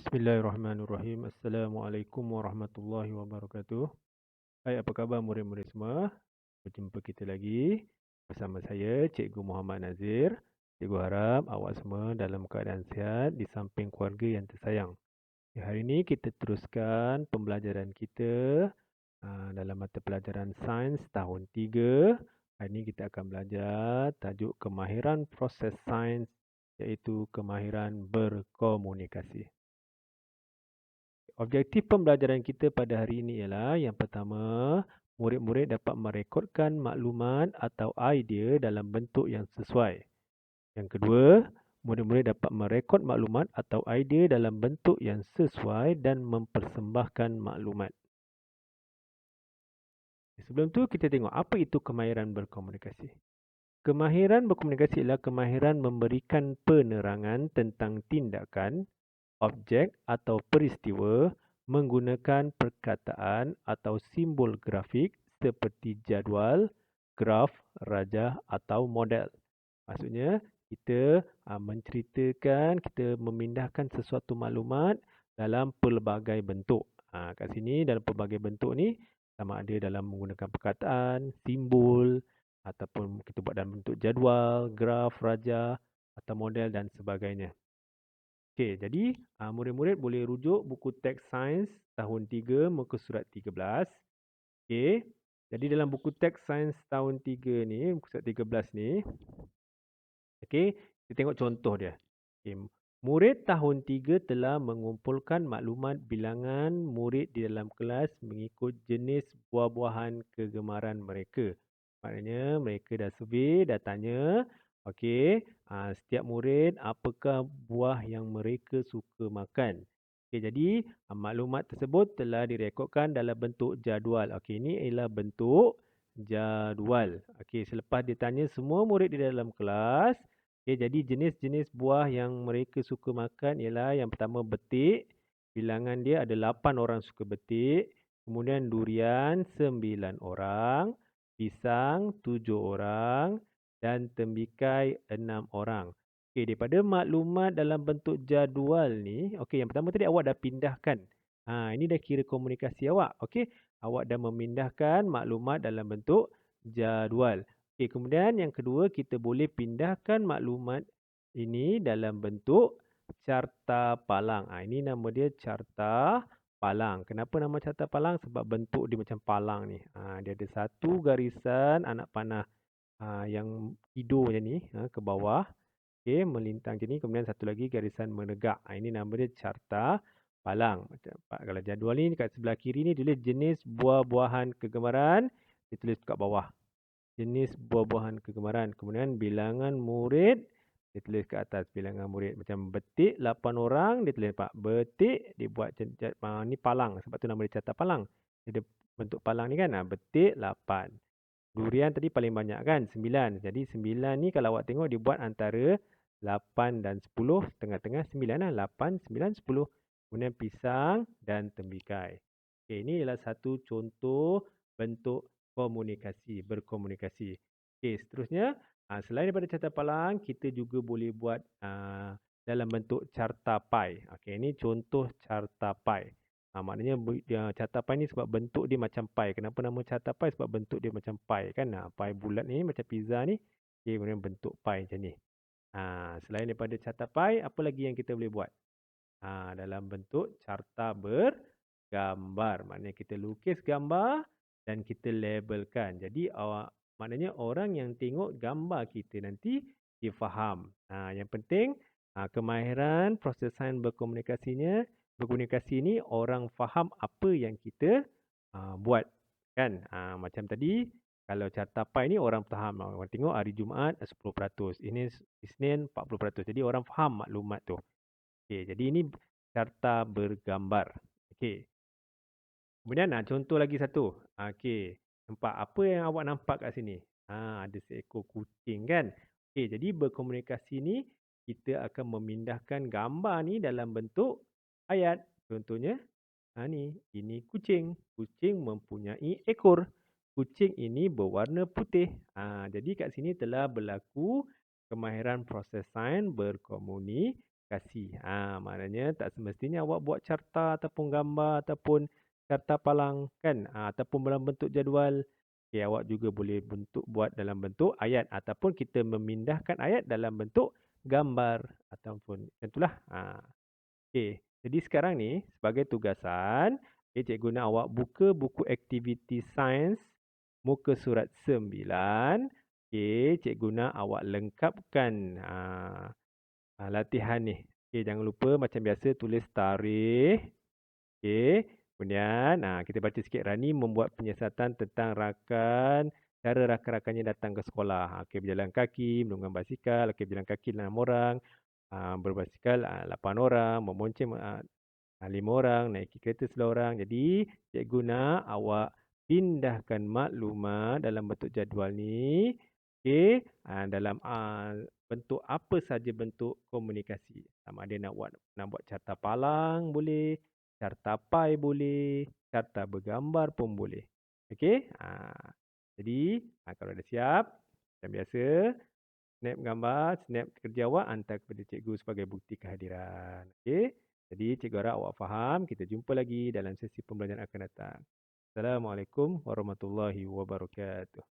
Bismillahirrahmanirrahim. Assalamualaikum warahmatullahi wabarakatuh. Hai, apa khabar murid-murid semua? Berjumpa kita lagi bersama saya, Cikgu Muhammad Nazir. Cikgu harap awak semua dalam keadaan sihat di samping keluarga yang tersayang. Hari ini kita teruskan pembelajaran kita dalam mata pelajaran Sains tahun 3. Hari ini kita akan belajar tajuk kemahiran proses sains iaitu kemahiran berkomunikasi. Objektif pembelajaran kita pada hari ini ialah yang pertama, murid-murid dapat merekodkan maklumat atau idea dalam bentuk yang sesuai. Yang kedua, murid-murid dapat merekod maklumat atau idea dalam bentuk yang sesuai dan mempersembahkan maklumat. Sebelum tu kita tengok apa itu kemahiran berkomunikasi. Kemahiran berkomunikasi ialah kemahiran memberikan penerangan tentang tindakan, objek atau peristiwa menggunakan perkataan atau simbol grafik seperti jadual, graf, rajah atau model. Maksudnya kita menceritakan, kita memindahkan sesuatu maklumat dalam pelbagai bentuk. Kat sini dalam pelbagai bentuk ni sama ada dalam menggunakan perkataan, simbol ataupun kita buat dalam bentuk jadual, graf, rajah atau model dan sebagainya. Okey, jadi murid-murid boleh rujuk buku teks sains tahun 3 muka surat 13. Okey. Jadi dalam buku teks sains tahun 3 ni, muka surat 13 ni, okey, kita tengok contoh dia. Okey, murid tahun 3 telah mengumpulkan maklumat bilangan murid di dalam kelas mengikut jenis buah-buahan kegemaran mereka. Maknanya mereka dah survey, dah tanya, okey, setiap murid apakah buah yang mereka suka makan. Okey, jadi maklumat tersebut telah direkodkan dalam bentuk jadual. Okey, ini ialah bentuk jadual. Okey, selepas ditanya semua murid di dalam kelas, okey, jadi jenis-jenis buah yang mereka suka makan ialah yang pertama betik. Bilangan dia ada 8 orang suka betik. Kemudian durian 9 orang. Pisang 7 orang dan tembikai 6 orang. Okey, daripada maklumat dalam bentuk jadual ni, okey, yang pertama tadi awak dah pindahkan. Ini dah kira komunikasi awak. Okey, awak dah memindahkan maklumat dalam bentuk jadual. Okey, kemudian yang kedua kita boleh pindahkan maklumat ini dalam bentuk carta palang. Ini nama dia carta palang. Kenapa nama carta palang? Sebab bentuk dia macam palang ni. Dia ada satu garisan anak panah yang tidur macam ni ke bawah. Okey, melintang macam ni. Kemudian satu lagi garisan menegak. Ini nama dia carta palang. Kalau jadual ni kat sebelah kiri ni tulis jenis buah-buahan kegemaran. Ditulis kat bawah. Jenis buah-buahan kegemaran. Kemudian bilangan murid. Dia tulis ke atas bilangan murid. Macam betik 8 orang. Dia tulis betik. Dia buat ni palang. Sebab tu nama dia carta palang. Dia bentuk palang ni kan. Betik 8. Durian tadi paling banyak kan. 9. Jadi 9 ni kalau awak tengok dia buat antara 8 dan 10. Tengah-tengah 9 lah. 8, 9, 10. Kemudian pisang dan tembikai. Okay, ini adalah satu contoh bentuk komunikasi. Berkomunikasi. Okay, seterusnya. Selain daripada carta palang, kita juga boleh buat dalam bentuk carta pai. Okey, ini contoh carta pai. Maknanya carta pai ni sebab bentuk dia macam pai. Kenapa nama carta pai? Sebab bentuk dia macam pai kan. Pai bulat ni macam pizza ni. Okay, kemudian bentuk pai macam ni. Selain daripada carta pai, apa lagi yang kita boleh buat? Dalam bentuk carta bergambar. Maknanya kita lukis gambar dan kita labelkan. Jadi maknanya orang yang tengok gambar kita nanti dia faham. Yang penting kemahiran proses sains berkomunikasi ni orang faham apa yang kita buat kan. Macam tadi kalau carta pai ni orang faham. Orang tengok hari Jumaat 10%, ini Isnin 40%. Jadi orang faham maklumat tu. Okey, jadi ini carta bergambar. Okey. Kemudian contoh lagi satu. Okey, nampak apa yang awak nampak kat sini? Ada seekor kucing kan? Okey, jadi berkomunikasi ni kita akan memindahkan gambar ni dalam bentuk ayat. Contohnya, ini kucing. Kucing mempunyai ekor. Kucing ini berwarna putih. Jadi kat sini telah berlaku kemahiran proses sains berkomunikasi. kasih. Maknanya tak semestinya awak buat carta ataupun gambar ataupun carta palang kan, ataupun dalam bentuk jadual. Okay, awak juga boleh buat dalam bentuk ayat ataupun kita memindahkan ayat dalam bentuk gambar ataupun itulah. Okay, jadi sekarang ni sebagai tugasan, okay, cikgu nak awak buka buku aktiviti sains muka surat 9. Okay, cikgu nak awak lengkapkan latihan ni. Okay, jangan lupa macam biasa tulis tarikh. Okay, kemudian kita baca sikit. Rani membuat penyiasatan tentang cara rakan-rakannya datang ke sekolah. Okay, berjalan kaki, menggunakan basikal. Okay, berjalan kaki 6 orang. Berbasikal 8 orang. Memonceng 5 orang. Naiki kereta 11 orang. Jadi, cikgu nak awak pindahkan maklumat dalam bentuk jadual ni. Okay, dalam bentuk apa saja bentuk komunikasi. Sama ada nak buat carta palang boleh, carta pai boleh, carta bergambar pun boleh. Okey? Jadi, kalau dah siap, macam biasa, snap gambar, snap kerja awak, hantar kepada cikgu sebagai bukti kehadiran. Okey? Jadi, cikgu harap awak faham. Kita jumpa lagi dalam sesi pembelajaran akan datang. Assalamualaikum warahmatullahi wabarakatuh.